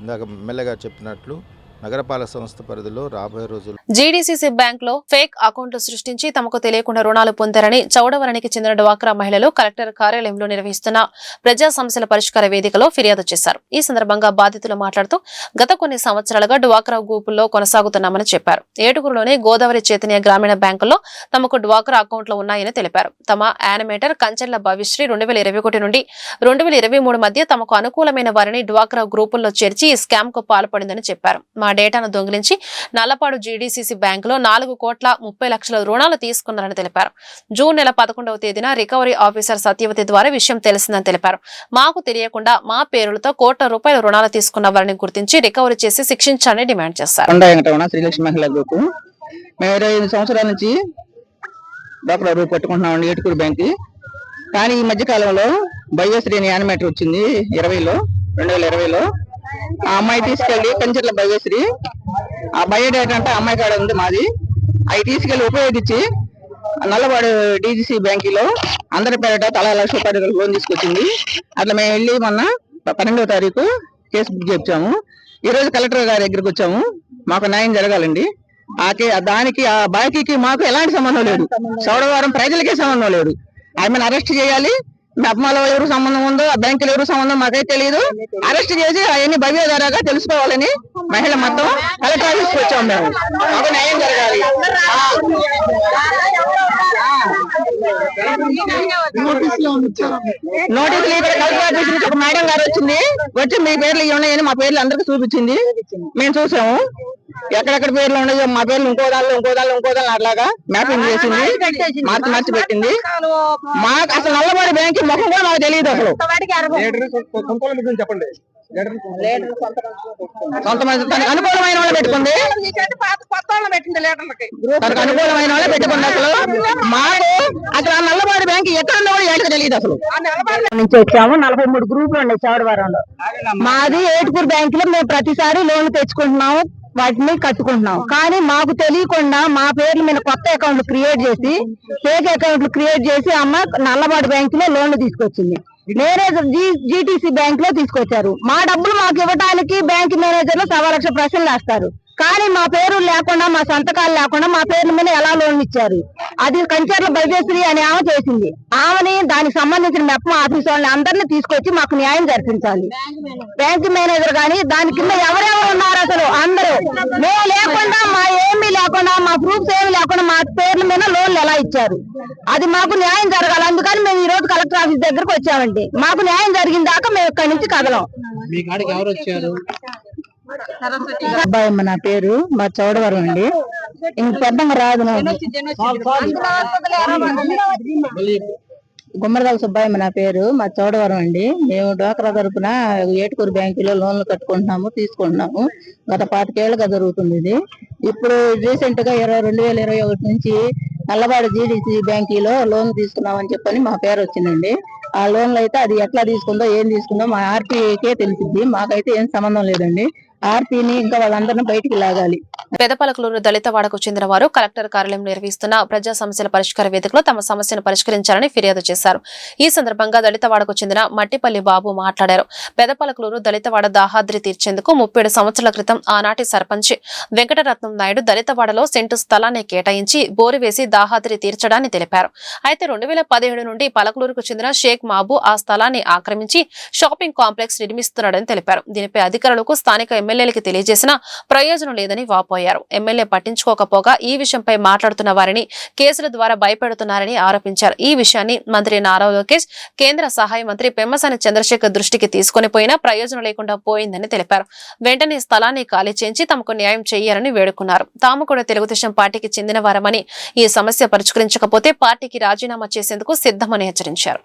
ఇందాక ఎమ్మెల్యేగా చెప్పినట్లు నగరపాలక సంస్థ పరిధిలో రాబోయే రోజుల్లో జీడీసీసీ బ్యాంక్ లో ఫేక్ అకౌంట్లు సృష్టించి తమకు తెలియకుండా రుణాలు పొందారని చౌడవరానికి చెందిన డ్వాక్రా మహిళలు కలెక్టర్ కార్యాలయంలో నిర్వహిస్తున్న ప్రజా సమస్యల పరిష్కార వేదికలో ఫిర్యాదు చేశారు. ఈ సందర్భంగా బాధితులు మాట్లాడుతూ గత కొన్ని సంవత్సరాలుగా డ్వాక్రా గ్రూపుల్లో కొనసాగుతున్నామని చెప్పారు. ఏటుగురులోని గోదావరి చైతన్య గ్రామీణ బ్యాంకుల్లో తమకు డ్వాక్రా అకౌంట్లు ఉన్నాయని తెలిపారు. తమ యానిమేటర్ కంచెర్ల భవిశ్రీ 2021 నుండి 2023 మధ్య తమకు అనుకూలమైన వారిని డ్వాక్రా గ్రూపుల్లో చేర్చి ఈ స్కామ్ కు పాల్పడిందని చెప్పారు. మా డేటాను దొంగిలించి నల్లపాడు జీడీసీసీ బ్యాంకులో 4,30,00,000 రుణాలు తీసుకున్నారని తెలిపారు. జూన్ నెల 11వ తేదీన రికవరీ ఆఫీసర్ సత్యవతి ద్వారా విషయం తెలిసిందని తెలిపారు. మాకు తెలియకుండా మా పేరులతో ₹1,00,00,000 రుణాలు తీసుకున్న వారిని గుర్తించి రికవరీ చేసి శిక్షించాలని డిమాండ్ చేశారు. శ్రీలక్ష్మి మహిళా గ్రూప్ మేము 25 సంవత్సరాల నుంచి డ్వాక్రా గ్రూప్ పట్టుకుంటున్నామండి ఏటుకూరు బ్యాంక్. కానీ ఈ మధ్య కాలంలో భవ్యశ్రీ అని యానిమేటర్ వచ్చింది 2020లో. ఆ అమ్మాయి తీసుకెళ్లి కంచెర్ల భవ్యశ్రీ ఆ బయోడేటా అంటే అమ్మాయి కాడ ఉంది మాది. అవి తీసుకెళ్లి ఉపయోగించి నల్లవాడు డీజీసీ బ్యాంకులో అందరి పేరిట తలా ₹1,00,000 లోన్ తీసుకొచ్చింది. అట్లా మేము వెళ్ళి మొన్న 12వ తారీఖు కేసు బుక్ చేయించాము. ఈ రోజు కలెక్టర్ గారి దగ్గరికి వచ్చాము. మాకు న్యాయం జరగాలండి. దానికి ఆ బాకీకి మాకు ఎలాంటి సంబంధం లేదు. చౌడవరం ప్రజలకే సంబంధం లేదు. ఆమెను అరెస్ట్ చేయాలి. అమ్మాలో ఎవరు సంబంధం ఉందో ఆ బ్యాంకులో ఎవరు సంబంధం మాకైతే తెలియదు. అరెస్ట్ చేసి అవన్నీ భవ్య ద్వారాగా తెలుసుకోవాలని మహిళ మొత్తం కలెక్టర్ ఆఫీస్కి వచ్చాము. మేము మాకు న్యాయం జరగాలి. నోటీసులు ఇక్కడ కలెక్టర్ ఆఫీస్ నుంచి ఒక మేడం గారు వచ్చి మీ పేర్లు ఉన్నాయని మా పేర్లు అందరికి చూపించింది. మేము చూసాము. ఎక్కడెక్కడ పేర్లు ఉన్నాయో మా పేర్లు ఇంకో దానిలో అట్లాగా మ్యాపింగ్ చేసింది. మార్చి పెట్టింది. మాకు అసలు నల్లబడి బ్యాంక్ ముఖం కూడా మాకు తెలియదు. అసలు చెప్పండి. తనకు అనుకూలమైన వాళ్ళు పెట్టుకుంది. తనకు అనుకూలమైన వాళ్ళే పెట్టుకుంది. అసలు మాకు అసలు ఆ నల్లబాడి బ్యాంక్ ఎక్కడ కూడా ఏటకు తెలియదు. అసలు నుంచి వచ్చాము. 43 గ్రూపులు ఉన్నాయి చౌడవరంలో. మాది ఏటుకూరు బ్యాంక్ లో మేము ప్రతిసారి లోన్లు తెచ్చుకుంటున్నాము, వాటిని కట్టుకుంటున్నాం. కానీ మాకు తెలియకుండా మా పేర్ల మీద కొత్త అకౌంట్లు క్రియేట్ చేసి ఫేక్ అకౌంట్లు క్రియేట్ చేసి అమ్మ నల్లబాడు బ్యాంక్ లో లోన్లు తీసుకొచ్చింది. మేనేజర్ జీటీసీ బ్యాంక్ లో తీసుకొచ్చారు. మా డబ్బులు మాకు ఇవ్వడానికి బ్యాంక్ మేనేజర్లు 1,00,000 ప్రశ్నలు వేస్తారు. కానీ మా పేరు లేకుండా, మా సంతకాలు లేకుండా మా పేర్ల మీద ఎలా లోన్ ఇచ్చారు? అది కంచర్ల భవ్యశ్రీ అని ఆమె చేసింది. ఆమెని దానికి సంబంధించిన మెప్మ ఆఫీస్ వాళ్ళని అందరినీ తీసుకొచ్చి మాకు న్యాయం జరిపించాలి. బ్యాంక్ మేనేజర్ కానీ దాని కింద ఎవరెవరు ఉన్నారు అసలు అందరూ మేము లేకుండా, మా ఏమీ లేకుండా, మా ప్రూఫ్స్ ఏమి లేకుండా మా పేర్ల మీద లోన్లు ఎలా ఇచ్చారు? అది మాకు న్యాయం జరగాలి. అందుకని మేము ఈ రోజు కలెక్టర్ ఆఫీస్ దగ్గరకు వచ్చామండి. మాకు న్యాయం జరిగిన దాకా మేము ఇక్కడి నుంచి కదలం. మీ కాడికి ఎవరు వచ్చారు? అబ్బాయమ్మ నా పేరు, మా చౌడవరం అండి. ఇంక పెద్దంగా రాదు. గుమ్మరదాల సుబ్బాయమ్మ నా పేరు, మా చౌడవరం అండి. మేము డ్వాక్రా తరపున ఏటుకూరు బ్యాంకులో లోన్లు కట్టుకుంటున్నాము, తీసుకుంటున్నాము. గత 25 ఏళ్ళుగా జరుగుతుంది ఇది. ఇప్పుడు రీసెంట్ గా 2021 నుంచి నల్లబాడు జీడీసీ బ్యాంకులో లోన్ తీసుకున్నామని చెప్పని మా పేరు వచ్చిందండి. ఆ లోన్లు అయితే అది ఎట్లా తీసుకుందో ఏం తీసుకుందో మా ఆర్పీకే తెలిసింది. మాకైతే ఏం సంబంధం లేదండి. ఆర్పీని ఇంకా వాళ్ళందరినీ బయటికి లాగాలి. పెదపలకలూరు దళితవాడకు చెందిన వారు కలెక్టర్ కార్యాలయం నిర్వహిస్తున్న ప్రజా సమస్యల పరిష్కార వేదికలో తమ సమస్యను పరిష్కరించాలని ఫిర్యాదు చేశారు. ఈ సందర్భంగా దళితవాడకు చెందిన మట్టిపల్లి బాబు మాట్లాడారు. పెదపలకలూరు దళితవాడ దాహాద్రి తీర్చేందుకు 37 సంవత్సరాల క్రితం ఆనాటి సర్పంచ్ వెంకటరత్నం నాయుడు దళితవాడలో సెంటు స్థలాన్ని కేటాయించి బోరు వేసి దాహాద్రి తీర్చడాన్ని తెలిపారు. అయితే 2017 నుండి పలకలూరుకు చెందిన షేక్ మాబు ఆ స్థలాన్ని ఆక్రమించి షాపింగ్ కాంప్లెక్స్ నిర్మిస్తున్నాడని తెలిపారు. దీనిపై అధికారులకు స్థానిక ఎమ్మెల్యేలకి తెలియజేసినా ప్రయోజనం లేదని వాపోయారు. ఎమ్మెల్యే పట్టించుకోకపోగా ఈ విషయంపై మాట్లాడుతున్న వారిని కేసుల ద్వారా భయపెడుతున్నారని ఆరోపించారు. ఈ విషయాన్ని మంత్రి నారా లోకేష్, కేంద్ర సహాయ మంత్రి పెమ్మసాని చంద్రశేఖర్ దృష్టికి తీసుకుని పోయినా ప్రయోజనం లేకుండా పోయిందని తెలిపారు. వెంటనే స్థలాన్ని ఖాళీ చేయించి తమకు న్యాయం చేయాలని వేడుకున్నారు. తాము కూడా తెలుగుదేశం పార్టీకి చెందిన వారమని, ఈ సమస్య పరిష్కరించకపోతే పార్టీకి రాజీనామా చేసేందుకు సిద్ధమని హెచ్చరించారు.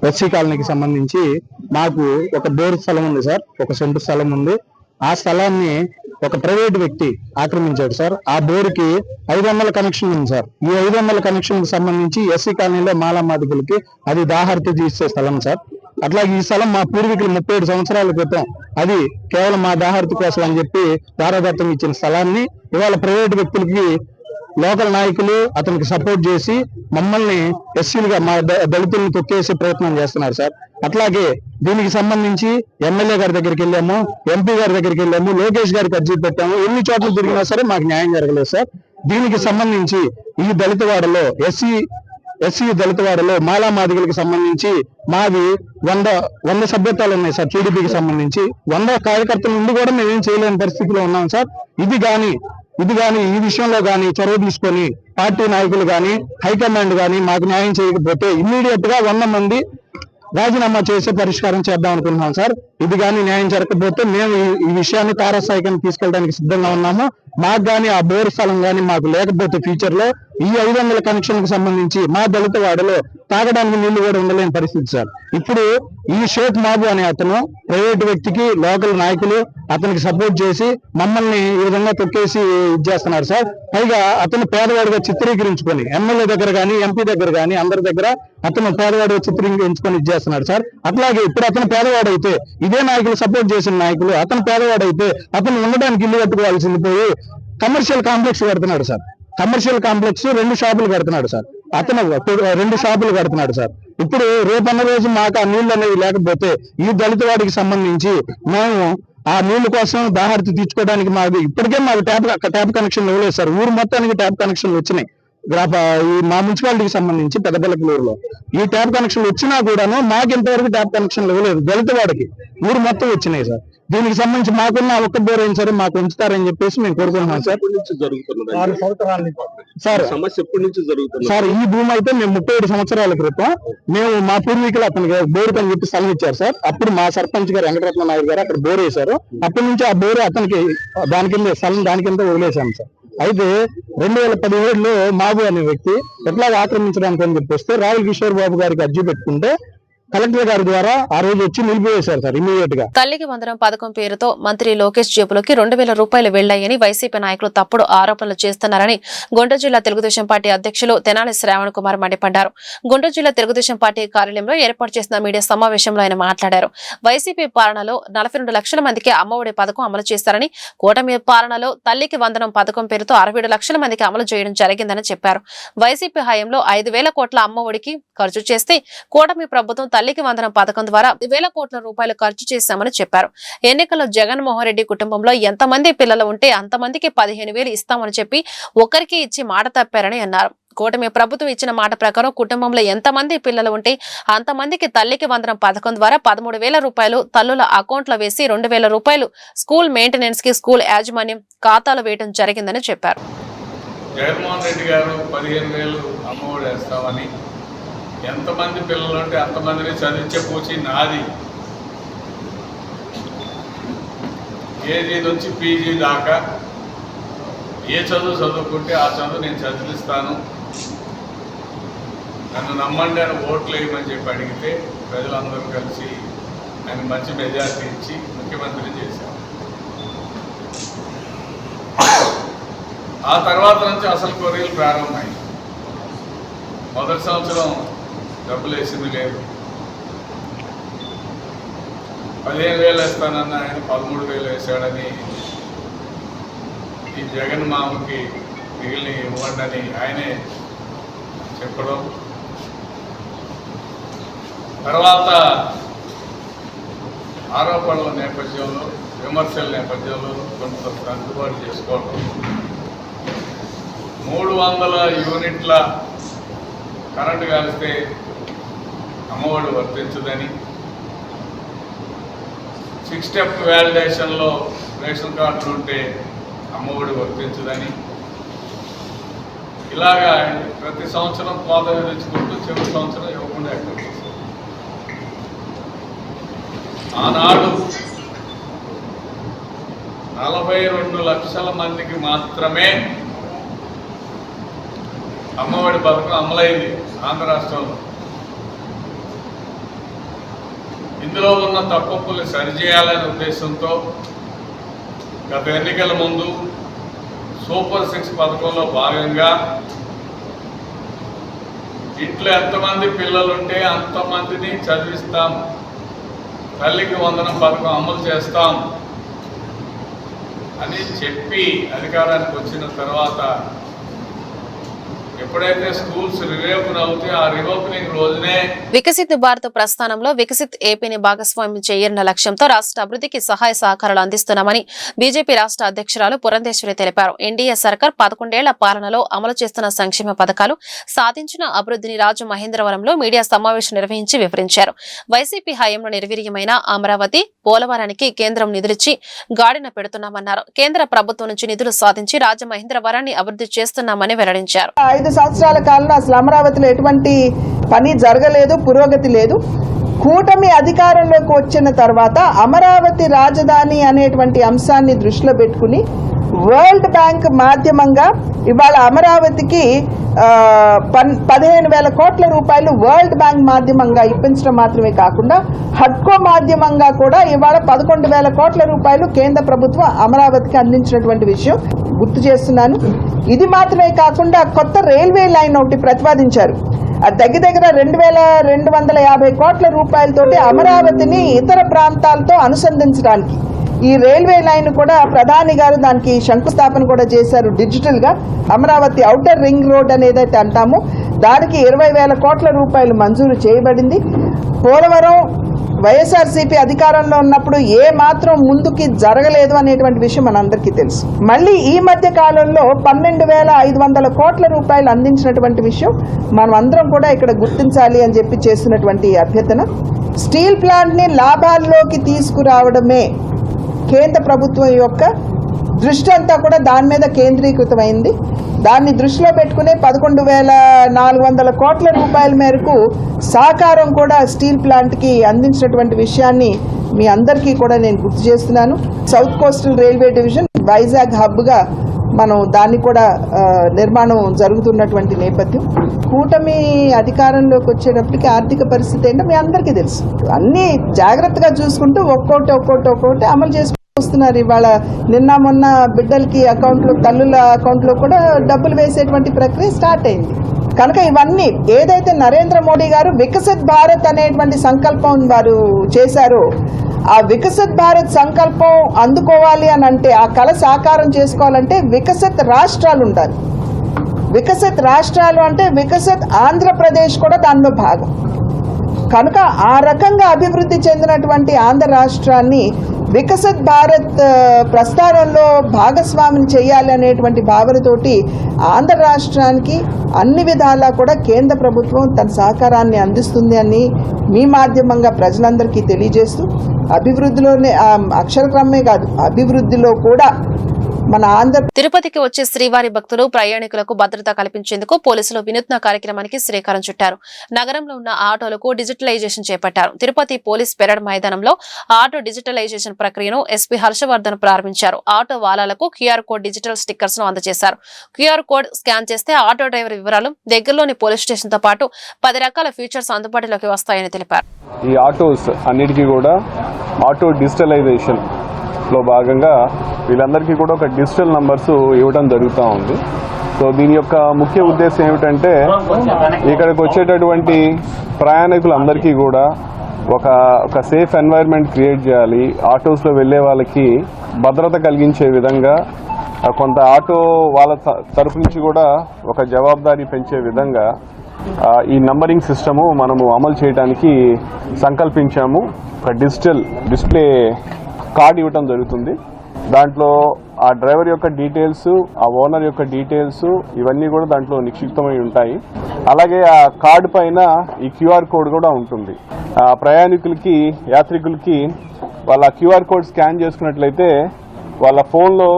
ఎస్సీ కాలనీకి సంబంధించి మాకు ఒక బోర్ స్థలం ఉంది సార్, 1 సెంటు స్థలం ఉంది. ఆ స్థలాన్ని ఒక ప్రైవేట్ వ్యక్తి ఆక్రమించాడు సార్. ఆ బోర్కి 500 కనెక్షన్ ఉంది సార్. ఈ 500 కనెక్షన్ కి సంబంధించి ఎస్సీ కాలనీలో మాలమాదికులకి అది దాహార్తి తీసే స్థలం సార్. అట్లాగే ఈ స్థలం మా పూర్వీకులు 37 సంవత్సరాల క్రితం అది కేవలం మా దాహార్తి కోసం అని చెప్పి దారాదత్తం ఇచ్చిన స్థలాన్ని ఇవాళ ప్రైవేట్ వ్యక్తులకి లోకల్ నాయకులు అతనికి సపోర్ట్ చేసి మమ్మల్ని ఎస్సీలుగా మా దళితులను తొక్కేసే ప్రయత్నం చేస్తున్నారు సార్. అట్లాగే దీనికి సంబంధించి ఎమ్మెల్యే గారి దగ్గరికి వెళ్ళాము, ఎంపీ గారి దగ్గరికి వెళ్ళాము, లోకేష్ గారికి అర్జీ పెట్టాము. ఎన్ని చోట్ల తిరిగినా సరే మాకు న్యాయం జరగలేదు సార్. దీనికి సంబంధించి ఈ దళితవాడలో ఎస్సీ దళితవాడలో మాలామాదిగలకు సంబంధించి మాది 100 సభ్యత్వాలు ఉన్నాయి సార్. టీడీపీకి సంబంధించి 100 కార్యకర్తల నుండి కూడా మేమేం చేయలేని పరిస్థితిలో ఉన్నాం సార్. ఇది గాని ఈ విషయంలో గాని చొరవ తీసుకొని పార్టీ నాయకులు గాని హైకమాండ్ గాని మాకు న్యాయం చేయకపోతే ఇమ్మీడియట్ గా 100 మంది రాజీనామా చేసే పరిష్కారం చేద్దాం అనుకుంటున్నాం సార్. ఇది కానీ న్యాయం జరగకపోతే మేము ఈ విషయాన్ని తారస్థాయికి తీసుకెళ్ళడానికి సిద్ధంగా ఉన్నాము. మాకు కానీ ఆ బోర్ స్థలం కానీ మాకు లేకపోతే ఫ్యూచర్ లో ఈ 500 కనెక్షన్ కు సంబంధించి మా దళిత వాడలో తాగడానికి నీళ్లు కూడా ఉండలేని పరిస్థితి సార్. ఇప్పుడు ఈ షేక్ మాబు అనే అతను ప్రైవేట్ వ్యక్తికి లోకల్ నాయకులు అతనికి సపోర్ట్ చేసి మమ్మల్ని ఈ విధంగా తొక్కేసి ఇచ్చేస్తున్నారు సార్. పైగా అతను పేదవాడిగా చిత్రీకరించుకొని ఎమ్మెల్యే దగ్గర కానీ ఎంపీ దగ్గర కానీ అందరి దగ్గర అతను పేదవాడిగా చిత్రీకరించుకొని ఇచ్చేస్తున్నాడు సార్. అట్లాగే ఇప్పుడు అతను పేదవాడైతే ఇదే నాయకులు సపోర్ట్ చేసిన నాయకులు అతను పేదవాడైతే అతను ఉండడానికి ఇల్లు కట్టుకోవాల్సింది పోయి కమర్షియల్ కాంప్లెక్స్ కడుతున్నాడు సార్. కమర్షియల్ కాంప్లెక్స్ 2 షాపులు కడుతున్నాడు సార్. అతను 2 షాపులు కడుతున్నాడు సార్. ఇప్పుడు రేపన్న రోజు మాకు ఆ నీళ్లు అనేవి లేకపోతే ఈ దళిత వాడికి సంబంధించి మేము ఆ నీళ్ల కోసం దాహార్తి తీర్చుకోవడానికి ఇప్పటికే మాకు ట్యాప్ కనెక్షన్ ఇవ్వలేదు సార్. ఊరు మొత్తానికి ట్యాప్ కనెక్షన్లు వచ్చినాయి. ఈ మా మున్సిపాలిటీకి సంబంధించి పెద్దపల్లకలూరులో ఈ ట్యాప్ కనెక్షన్లు వచ్చినా కూడాను మాకు ఇంతవరకు ట్యాప్ కనెక్షన్లు ఇవ్వలేదు. దళిత వాడికి ఊరు మొత్తం వచ్చినాయి సార్. దీనికి సంబంధించి మాకున్న ఒక్క బోర్ అయిన సరే మాకు ఉంచుతారని చెప్పేసి మేము కోరుకుంటున్నాం సార్. 6 సంవత్సరాల సార్ సమస్య ఎప్పటి నుంచి జరుగుతుంది సార్? ఈ భూమి అయితే మేము 37 సంవత్సరాల క్రితం మేము మా పూర్వీకులు అతనికి బోరు అని చెప్పి స్థలం ఇచ్చారు సార్. అప్పుడు మా సర్పంచ్ గారు వెంకటరత్న నాయుడు గారు అక్కడ బోర్ వేశారు. అప్పటి నుంచి ఆ బోరు అతనికి దాని కింద స్థలం దాని కింద వదిలేశాం సార్. అయితే 2017లో మాబు అనే వ్యక్తి ఎట్లాగా ఆక్రమించడానికి అని చెప్పేస్తే రావుల్ కిషోర్ బాబు గారికి అర్జీ పెట్టుకుంటే కలెక్టర్ గారి ద్వారా ఆ రోజు వచ్చి నిలిపివేశారు సార్ ఇమీడియట్ గా. తల్లికి వందనం పథకం పేరుతో మంత్రి లోకేష్ జేబులోకి 2000 రూపాయలు వెళ్లాయని వైసీపీ నాయకులు తప్పుడు ఆరోపణలు చేస్తున్నారని గుంటూరు జిల్లా తెలుగుదేశం పార్టీ అధ్యక్షులు తెనాలి శ్రావణ్ కుమార్ మండిపడ్డారు. గుంటూరు జిల్లా తెలుగుదేశం పార్టీ కార్యాలయంలో ఏర్పాటు చేసిన మీడియా సమావేశంలో ఆయన మాట్లాడారు. వైసీపీ పాలనలో 42 లక్షల మందికి అమ్మఒడి పథకం అమలు చేశారని, కూటమి పాలనలో తల్లికి వందనం పథకం పేరుతో 67 లక్షల మందికి అమలు చేయడం జరిగిందని చెప్పారు. వైసీపీ హయాంలో 5,000 కోట్ల అమ్మఒడికి ఖర్చు చేస్తే కూటమి ప్రభుత్వం తల్లికి వందనం పథకం ద్వారా 1,000 కోట్ల రూపాయలు ఖర్చు చేశామని చెప్పారు. ఎన్నికల్లో జగన్మోహన్ రెడ్డి కుటుంబంలో ఎంతమంది పిల్లలు ఉంటే అంతమందికి 15,000 ఇస్తామని చెప్పి ఒకరికి ఇచ్చి మాట తప్పారని అన్నారు. కూటమి ప్రభుత్వం ఇచ్చిన మాట ప్రకారం కుటుంబంలో ఎంతమంది పిల్లలు ఉంటే అంతమందికి తల్లికి వందనం పథకం ద్వారా 13,000 రూపాయలు తల్లుల అకౌంట్లో వేసి 2,000 రూపాయలు స్కూల్ మెయింటెనెన్స్ కి స్కూల్ యాజమాన్యం ఖాతాలో వేయడం జరిగిందని చెప్పారు. జగన్మోహన్ రెడ్డి గారు 15,000 అమ్మఒడి వేస్తామని, ఎంతమంది పిల్లలు ఉంటే అంతమందిని చదివించే పూచి నాది. కేజీ నుంచి పీజీ దాకా ఏ చదువు చదువుకుంటే ఆ చదువు నేను చదివిస్తాను, నన్ను నమ్మండి అని ఓట్లు వేయమని చెప్పి అడిగితే ప్రజలందరూ కలిసి ఆయన మంచి మెజార్టీ ఇచ్చి ముఖ్యమంత్రి చేశారు. ఆ తర్వాత నుంచి అసలు కొరియలు ప్రారంభమైంది. మొదటి సంవత్సరం డబ్బులు వేసింది లేదు, 15,000 వేస్తానన్న ఆయన 13,000 వేశాడని, ఈ జగన్ మామకి మిగిలిన ఇవ్వండి అని ఆయనే చెప్పడం. తర్వాత ఆరోపణల నేపథ్యంలో, విమర్శల నేపథ్యంలో కొంత సర్దుబాటు చేసుకోవడం, 300 యూనిట్ల కరెంటు కాలిస్తే అమ్మఒడి వర్తించదని, 6 స్టెప్ వ్యాలిడేషన్లో రేషన్ కార్డులు ఉంటే అమ్మఒడి వర్తించదని, ఇలాగా ప్రతి సంవత్సరం కోత విధించుకుంటూ చివరి సంవత్సరం ఇవ్వకుండా ఎక్కడ. ఆనాడు 42 లక్షల మందికి మాత్రమే అమ్మఒడి పథకం అమలైంది ఆంధ్ర రాష్ట్రంలో. ఇందులో ఉన్న తప్పుల్ని సరిచేయాలనే ఉద్దేశంతో గత ఎన్నికల ముందు సూపర్ 6 పథకంలో భాగంగా ఇంట్లో ఎంతమంది పిల్లలుంటే అంతమందిని చదివిస్తాం, తల్లికి వందనం పథకం అమలు చేస్తాం అని చెప్పి అధికారానికి వచ్చిన తర్వాత ఎప్పుడైతే స్కూల్స్ రీఓపెన్ అవుతాయి ఆ రీఓపెనింగ్ రోజునే వికసిత్ భారత్ ప్రస్థానంలో వికసిత్ ఏపీని భాగస్వామ్యం చేయాలన్న లక్ష్యంతో రాష్ట్ర అభివృద్ధికి సహాయ సహకారాలు అందిస్తున్నామని బీజేపీ రాష్ట్ర అధ్యక్షురాలు పురంధేశ్వరి తెలిపారు. ఎన్డీఏ సర్కార్ 11 ఏళ్ల పాలనలో అమలు చేస్తున్న సంక్షేమ పథకాలు, సాధించిన అభివృద్ధిని రాజమహేంద్రవరంలో మీడియా సమావేశం నిర్వహించి వివరించారు. వైసీపీ హయాంలో నిర్వీర్యమైన అమరావతి, పోలవరానికి కేంద్రం నిధులిచ్చి గాడిన పెడుతున్నామన్నారు. కేంద్ర ప్రభుత్వం నుంచి నిధులు సాధించి రాజమహేంద్రవరాన్ని అభివృద్ధి చేస్తున్నామని వెల్లడించారు. 5 సంవత్సరాల కాలంలో అసలు అమరావతిలో ఎటువంటి పని జరగలేదు, పురోగతి లేదు. కూటమి అధికారంలోకి వచ్చిన తర్వాత అమరావతి రాజధాని అనేటువంటి అంశాన్ని దృష్టిలో పెట్టుకుని వరల్డ్ బ్యాంక్ మాధ్యమంగా ఇవాళ అమరావతికి 15,000 కోట్ల రూపాయలు వరల్డ్ బ్యాంక్ మాధ్యమంగా ఇప్పించడం మాత్రమే కాకుండా హడ్కో మాధ్యమంగా కూడా ఇవాళ 11,000 కోట్ల రూపాయలు కేంద్ర ప్రభుత్వం అమరావతికి అందించినటువంటి విషయం గుర్తు చేస్తున్నాను. ఇది మాత్రమే కాకుండా కొత్త రైల్వే లైన్ ఒకటి ప్రతిపాదించారు. దగ్గర 2,250 కోట్ల రూపాయలతోటి అమరావతిని ఇతర ప్రాంతాలతో అనుసంధించడానికి ఈ రైల్వే లైన్ కూడా ప్రధాని గారు దానికి శంకుస్థాపన కూడా చేశారు. డిజిటల్ గా అమరావతి ఔటర్ రింగ్ రోడ్ అనేదైతే అంటామో దానికి 20,000 కోట్ల రూపాయలు మంజూరు చేయబడింది. పోలవరం వైఎస్ఆర్సీపీ అధికారంలో ఉన్నప్పుడు ఏ మాత్రం ముందుకి జరగలేదు అనేటువంటి విషయం మనందరికీ తెలుసు. మళ్ళీ ఈ మధ్య కాలంలో 12,500 కోట్ల రూపాయలు అందించినటువంటి విషయం మనం అందరం కూడా ఇక్కడ గుర్తించాలి అని చెప్పి చేస్తున్నటువంటి అభ్యర్థన. స్టీల్ ప్లాంట్ ని లాభాల్లోకి తీసుకురావడమే కేంద్ర ప్రభుత్వం యొక్క దృష్టి అంతా కూడా దాని మీద కేంద్రీకృతమైంది. దాన్ని దృష్టిలో పెట్టుకునే 11,400 కోట్ల రూపాయల మేరకు సహకారం కూడా స్టీల్ ప్లాంట్కి అందించినటువంటి విషయాన్ని మీ అందరికీ కూడా నేను గుర్తు చేస్తున్నాను. South coastal railway division Vizag హబ్గా మనం దాన్ని కూడా నిర్మాణం జరుగుతున్నటువంటి నేపథ్యం. కూటమి అధికారంలోకి వచ్చేటప్పటికి ఆర్థిక పరిస్థితి ఏంటో మీ అందరికీ తెలుసు. అన్నీ జాగ్రత్తగా చూసుకుంటూ ఒక్కొక్కటి అమలు చేసుకొస్తున్నారు. ఇవాళ నిన్న మొన్న బిడ్డలకి అకౌంట్లో, తల్లుల అకౌంట్లో కూడా డబ్బులు వేసేటువంటి ప్రక్రియ స్టార్ట్ అయింది. కనుక ఇవన్నీ ఏదైతే నరేంద్ర మోడీ గారు వికసిత్ భారత్ అనేటువంటి సంకల్పం వారు చేశారో ఆ వికసిత్ భారత్ సంకల్పం అందుకోవాలి అని అంటే, ఆ కళ సాకారం చేసుకోవాలంటే వికసిత్ రాష్ట్రాలు ఉండాలి. వికసిత్ రాష్ట్రాలు అంటే వికసిత్ ఆంధ్రప్రదేశ్ కూడా దానిలో భాగం. కనుక ఆ రకంగా అభివృద్ధి చెందినటువంటి ఆంధ్ర రాష్ట్రాన్ని వికసిత్ భారత్ ప్రస్థానంలో భాగస్వామిని చేయాలి అనేటువంటి భావనతోటి ఆంధ్ర రాష్ట్రానికి అన్ని విధాలా కూడా కేంద్ర ప్రభుత్వం తన సహకారాన్ని అందిస్తుంది అని మీ మాధ్యమంగా ప్రజలందరికీ తెలియజేస్తూ అభివృద్ధిలోనే అక్షరక్రమే కాదు అభివృద్ధిలో కూడా మన ఆంధ్ర తిరుపతికి వచ్చే శ్రీవారి భక్తులు ప్రయాణికులకు భద్రత కల్పించేందుకు పోలీసులు వినూత్న కార్యక్రమానికి శ్రీకారం చుట్టారు. నగరంలో ఉన్న ఆటోలకు డిజిటలైజేషన్ చేపట్టారు. తిరుపతి పోలీస్ పెరేడ్ మైదానంలో ఆటో డిజిటలైజేషన్ ప్రక్రియను ఎస్పీ హర్షవర్ధన్ ప్రారంభించారు. ఆటో వాలాలకు క్యూఆర్ కోడ్ డిజిటల్ స్టిక్కర్స్ ను అందజేశారు. క్యూఆర్ కోడ్ స్కాన్ చేస్తే ఆటో డ్రైవర్ వివరాలు, దగ్గరలోని పోలీస్ స్టేషన్ తో పాటు 10 రకాల ఫీచర్స్ అందుబాటులోకి వస్తాయని తెలిపారు. ఈ ఆటోస్ అన్నిటికీ కూడా ఆటో డిజిటలైజేషన్ లో భాగంగా వీళ్ళందరికీ కూడా ఒక డిజిటల్ నంబర్స్ ఇవ్వడం జరుగుతూ ఉంది. సో దీని యొక్క ముఖ్య ఉద్దేశం ఏమిటంటే ఇక్కడికి వచ్చేటటువంటి ప్రయాణికులందరికీ కూడా ఒక సేఫ్ ఎన్వైర్న్మెంట్ క్రియేట్ చేయాలి. ఆటోస్లో వెళ్ళే వాళ్ళకి భద్రత కలిగించే విధంగా కొంత ఆటో వాళ్ళ తరఫు నుంచి కూడా ఒక జవాబుదారీ పెంచే విధంగా ఈ నంబరింగ్ సిస్టము మనము అమలు చేయడానికి సంకల్పించాము. ఒక డిజిటల్ డిస్ప్లే కార్డ్ ఇవ్వటం జరుగుతుంది. దాంట్లో ఆ డ్రైవర్ యొక్క డీటెయిల్స్, ఆ ఓనర్ యొక్క డీటెయిల్స్ ఇవన్నీ కూడా దాంట్లో నిక్షిప్తమై ఉంటాయి. అలాగే ఆ కార్డు పైన ఈ క్యూఆర్ కోడ్ కూడా ఉంటుంది. ఆ ప్రయాణికులకి, యాత్రికులకి వాళ్ళ క్యూఆర్ కోడ్ స్కాన్ చేసుకున్నట్లయితే వాళ్ళ ఫోన్లో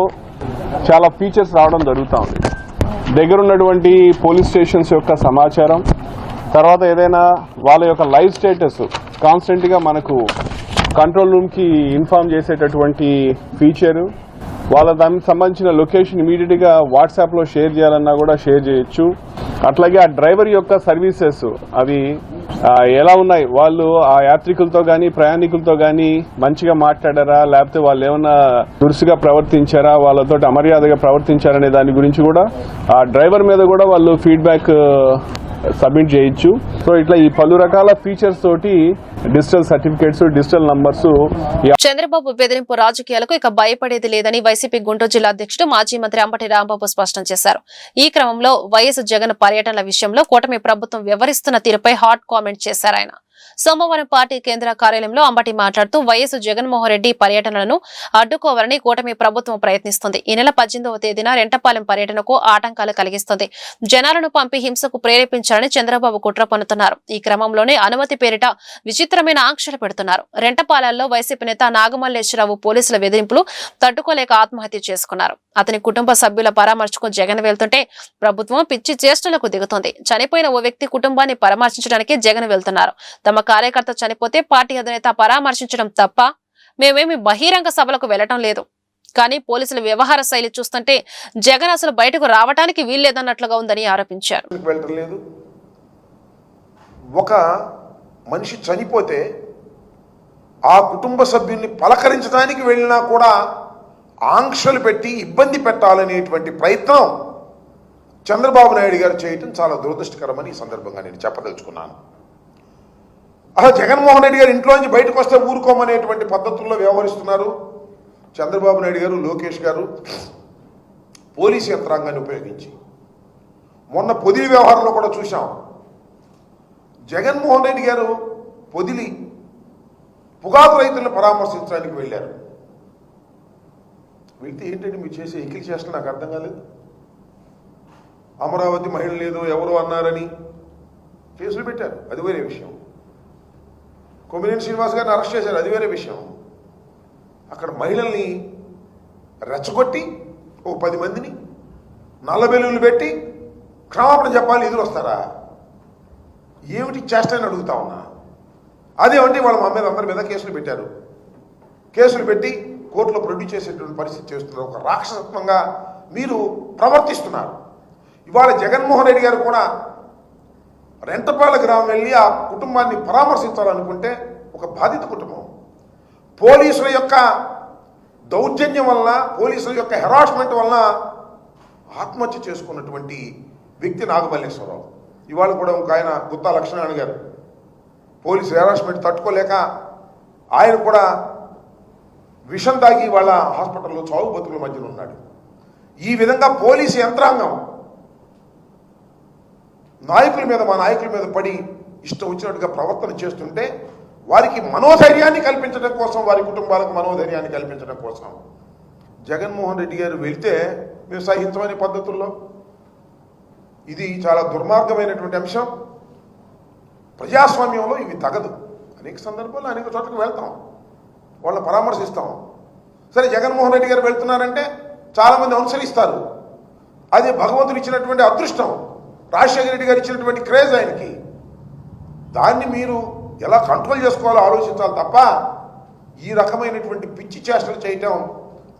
చాలా ఫీచర్స్ రావడం జరుగుతూ ఉంది. దగ్గర ఉన్నటువంటి పోలీస్ స్టేషన్స్ యొక్క సమాచారం, తర్వాత ఏదైనా వాళ్ళ యొక్క లైవ్ స్టేటస్ కాన్స్టెంట్గా మనకు కంట్రోల్ రూమ్కి ఇన్ఫార్మ్ చేసేటటువంటి ఫీచరు, వాళ్ళ దానికి సంబంధించిన లొకేషన్ ఇమీడియట్గా వాట్సాప్లో షేర్ చేయాలన్నా కూడా షేర్ చేయొచ్చు. అట్లాగే ఆ డ్రైవర్ యొక్క సర్వీసెస్ అవి ఎలా ఉన్నాయి, వాళ్ళు ఆ యాత్రికులతో కానీ ప్రయాణికులతో కానీ మంచిగా మాట్లాడారా, లేకపోతే వాళ్ళు ఏమన్నా దురుసుగా ప్రవర్తించారా, వాళ్ళతో అమర్యాదగా ప్రవర్తించారనే దాని గురించి కూడా ఆ డ్రైవర్ మీద కూడా వాళ్ళు ఫీడ్బ్యాక్ సబ్మిట్ చేయొచ్చు. సో ఇట్లా ఈ పలు రకాల ఫీచర్స్ తోటి digital certificates, digital numbers. Chandrababu బెదిరింపు రాజకీయాలకు ఇక భయపడేది లేదని వైసీపీ గుంటూరు జిల్లా అధ్యక్షుడు మాజీ మంత్రి అంబటి రాంబాబు స్పష్టం చేశారు. ఈ క్రమంలో వైఎస్ జగన్ పర్యటనల విషయంలో కూటమి ప్రభుత్వం వ్యవహరిస్తున్న తీరుపై హాట్ కామెంట్ చేశారు ఆయన. సోమవారం పార్టీ కేంద్ర కార్యాలయంలో అంబటి మాట్లాడుతూ వైఎస్ జగన్మోహన్ రెడ్డి పర్యటనలను అడ్డుకోవాలని కూటమి ప్రభుత్వం ప్రయత్నిస్తుంది. ఈ నెల 18వ తేదీన రెంటపాలెం పర్యటనకు ఆటంకాలు కలిగిస్తుంది. జనాలను పంపి హింసకు ప్రేరేపించాలని చంద్రబాబు కుట్ర పన్నుతున్నారు. ఈ క్రమంలోనే అనుమతి పేరిట విచిత్రమైన ఆంక్షలు పెడుతున్నారు. రెంటపాలెంలో వైసీపీ నేత నాగమల్లేశ్వరరావు పోలీసుల బెదిరింపులు తట్టుకోలేక ఆత్మహత్య చేసుకున్నారు. అతని కుటుంబ సభ్యుల పరామర్శకు జగన్ వెళ్తుంటే ప్రభుత్వం పిచ్చి చేష్టలకు దిగుతోంది. చనిపోయిన ఓ వ్యక్తి కుటుంబాన్ని పరామర్శించడానికి జగన్ వెళ్తున్నారు. తమ కార్యకర్త చనిపోతే పార్టీ అధినేత పరామర్శించడం తప్ప మేమేమి బహిరంగ సభలకు వెళ్లటం లేదు. కానీ పోలీసుల వ్యవహార శైలి చూస్తుంటే జగన్ అసలు బయటకు రావడానికి వీల్లేదన్నట్లుగా ఉందని ఆరోపించారు. ఒక మనిషి చనిపోతే ఆ కుటుంబ సభ్యుల్ని పలకరించడానికి వెళ్ళినా కూడా ఆంక్షలు పెట్టి ఇబ్బంది పెట్టాలనేటువంటి ప్రయత్నం చంద్రబాబు నాయుడు గారు చేయటం చాలా దురదృష్టకరమని ఈ సందర్భంగా నేను చెప్పదలుచుకున్నాను. అసలు జగన్మోహన్ రెడ్డి గారు ఇంట్లోంచి బయటకు వస్తే ఊరుకోమనేటువంటి పద్ధతుల్లో వ్యవహరిస్తున్నారు చంద్రబాబు నాయుడు గారు, లోకేష్ గారు పోలీసు యంత్రాంగాన్ని ఉపయోగించి. మొన్న పొదిలి వ్యవహారంలో కూడా చూసాం. జగన్మోహన్ రెడ్డి గారు పొదిలి పొగాకు రైతులను పరామర్శించడానికి వెళ్ళారు. వెళ్తే ఏంటంటే మీరు చేసే ఎకిలి చేష్టలు నాకు అర్థం కాలేదు. అమరావతి మహిళ లేదు ఎవరు అన్నారని కేసులు పెట్టారు, అది వేరే విషయం. కొమ్మినేని శ్రీనివాస్ గారిని అరెస్ట్ చేశారు, అది వేరే విషయం. అక్కడ మహిళల్ని రెచ్చగొట్టి ఒక 10 మందిని నల్లబెల్లులు పెట్టి క్షమాపణ చెప్పాలి, ఎదురు వస్తారా? ఏమిటి చేష్టని అడుగుతా ఉన్నా. అదేమంటే వాళ్ళు మా మీద అందరి మీద కేసులు పెట్టారు. కేసులు పెట్టి కోర్టులో ప్రొడ్యూస్ చేసేటువంటి పరిస్థితి చేస్తున్నారు. ఒక రాక్షసత్వంగా మీరు ప్రవర్తిస్తున్నారు. ఇవాళ జగన్మోహన్ రెడ్డి గారు కూడా రెంటపాల గ్రామం వెళ్ళి ఆ కుటుంబాన్ని పరామర్శించాలనుకుంటే ఒక బాధిత కుటుంబం పోలీసుల యొక్క దౌర్జన్యం వలన, పోలీసుల యొక్క హెరాస్మెంట్ వలన ఆత్మహత్య చేసుకున్నటువంటి వ్యక్తి నాగమల్లేశ్వరరావు. ఇవాళ కూడా ఒక ఆయన గుత్తా లక్ష్మీనారాయణ గారు పోలీసు హెరాస్మెంట్ తట్టుకోలేక ఆయన కూడా విషం తాగి వాళ్ళ హాస్పిటల్లో చావు బతుకుల మధ్యలో ఉన్నాడు. ఈ విధంగా పోలీసు యంత్రాంగం నాయకుల మీద, మా నాయకుల మీద పడి ఇష్టం వచ్చినట్టుగా ప్రవర్తన చేస్తుంటే వారికి మనోధైర్యాన్ని కల్పించడం కోసం, వారి కుటుంబాలకు మనోధైర్యాన్ని కల్పించడం కోసం జగన్మోహన్ రెడ్డి గారు వెళ్తే మేము సహించమనే పద్ధతుల్లో, ఇది చాలా దుర్మార్గమైనటువంటి అంశం. ప్రజాస్వామ్యంలో ఇవి తగదు. అనేక సందర్భాల్లో అనేక చోట్లకి వెళ్తాం, వాళ్ళని పరామర్శిస్తాం. సరే, జగన్మోహన్ రెడ్డి గారు వెళ్తున్నారంటే చాలామంది అనుసరిస్తారు. అది భగవంతుడు ఇచ్చినటువంటి అదృష్టం, రాజశేఖర రెడ్డి గారు ఇచ్చినటువంటి క్రేజ్ ఆయనకి. దాన్ని మీరు ఎలా కంట్రోల్ చేసుకోవాలో ఆలోచించాలి తప్ప ఈ రకమైనటువంటి పిచ్చి చేష్టలు చేయటం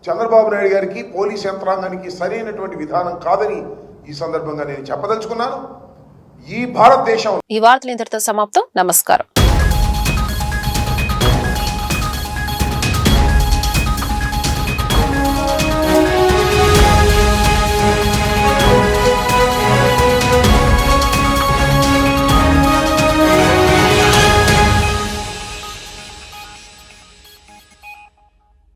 చంద్రబాబు నాయుడు గారికి, పోలీస్ యంత్రాంగానికి సరైనటువంటి విధానం కాదని ఈ సందర్భంగా నేను చెప్పదలుచుకున్నాను. ఈ భారతదేశం. ఈ వార్తలు ఇంతటితో సమాప్తం. నమస్కారం.